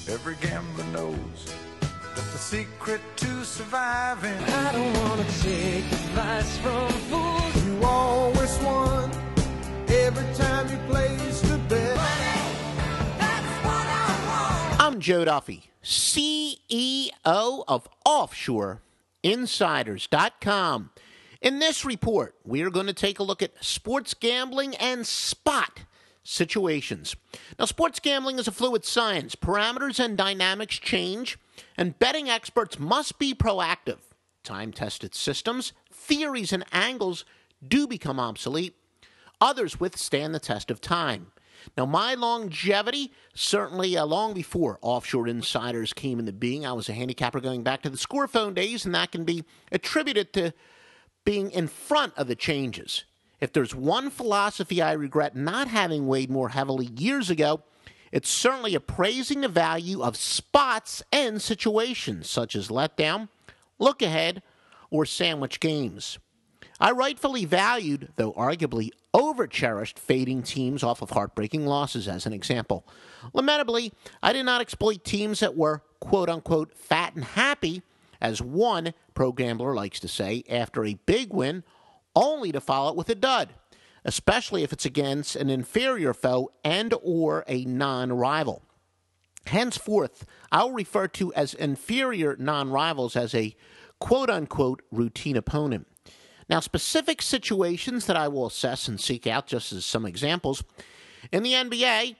Every gambler knows that the secret to surviving, I don't wanna take advice from fools. you always won every time you placed a bet. That's what I want. I'm Joe Duffy, CEO of OffshoreInsiders.com. In this report, we are going to take a look at sports gambling and spot situations. Now, sports gambling is a fluid science. Parameters and dynamics change, and betting experts must be proactive. Time-tested systems, theories, and angles do become obsolete. Others withstand the test of time. Now, my longevity, certainly long before Offshore Insiders came into being, I was a handicapper going back to the score phone days, and that can be attributed to being in front of the changes. If there's one philosophy I regret not having weighed more heavily years ago, it's certainly appraising the value of spots and situations, such as letdown, look ahead, or sandwich games. I rightfully valued, though arguably over-cherished, fading teams off of heartbreaking losses as an example. Lamentably, I did not exploit teams that were, quote-unquote, fat and happy, as one pro gambler likes to say, after a big win, only to follow it with a dud, especially if it's against an inferior foe and or a non-rival. Henceforth, I'll refer to as inferior non-rivals as a quote-unquote routine opponent. Now, specific situations that I will assess and seek out, just as some examples, in the NBA,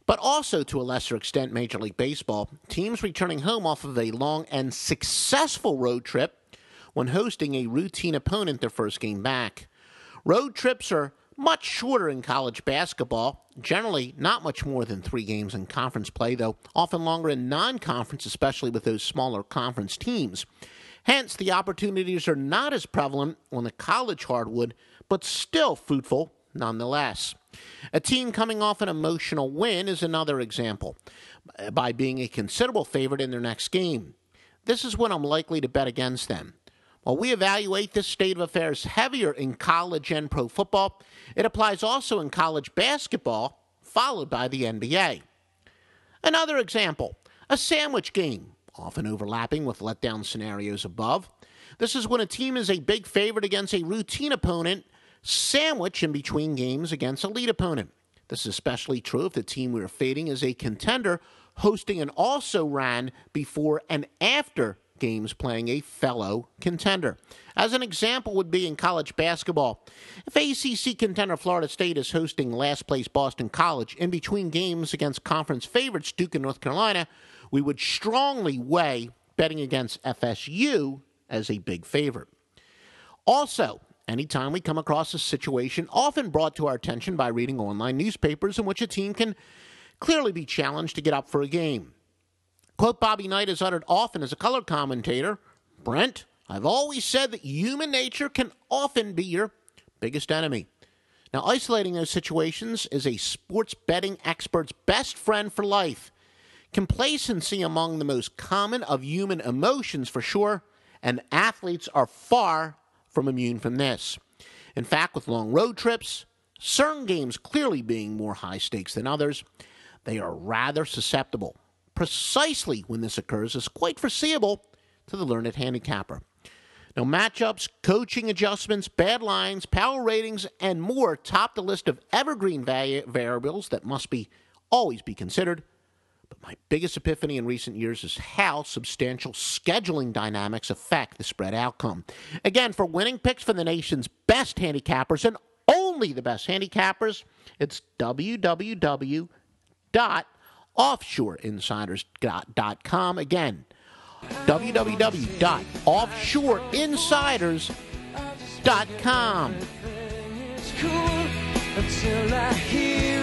but also to a lesser extent Major League Baseball, teams returning home off of a long and successful road trip when hosting a routine opponent their first game back. Road trips are much shorter in college basketball, generally not much more than 3 games in conference play, though often longer in non-conference, especially with those smaller conference teams. Hence, the opportunities are not as prevalent on the college hardwood, but still fruitful nonetheless. A team coming off an emotional win is another example, by being a considerable favorite in their next game. This is when I'm likely to bet against them. While we evaluate this state of affairs heavier in college and pro football, it applies also in college basketball, followed by the NBA. Another example, a sandwich game, often overlapping with letdown scenarios above. This is when a team is a big favorite against a routine opponent, sandwich in between games against a lead opponent. This is especially true if the team we are fading is a contender hosting an also-ran before and after games playing a fellow contender. As an example would be in college basketball. If ACC contender Florida State is hosting last-place Boston College in between games against conference favorites Duke and North Carolina, we would strongly weigh betting against FSU as a big favorite. Also, anytime we come across a situation often brought to our attention by reading online newspapers in which a team can clearly be challenged to get up for a game. Quote Bobby Knight has uttered often as a color commentator, "Brent, I've always said that human nature can often be your biggest enemy." Now, isolating those situations is a sports betting expert's best friend for life. Complacency among the most common of human emotions for sure, and athletes are far from immune from this. In fact, with long road trips, certain games clearly being more high stakes than others, they are rather susceptible. Precisely when this occurs is quite foreseeable to the learned handicapper. Now, matchups, coaching adjustments, bad lines, power ratings, and more top the list of evergreen variables that must always be considered. But my biggest epiphany in recent years is how substantial scheduling dynamics affect the spread outcome. Again, for winning picks for the nation's best handicappers and only the best handicappers, it's www.offshoreinsiders.com. Again, www.offshoreinsiders.com. It's cool until I hear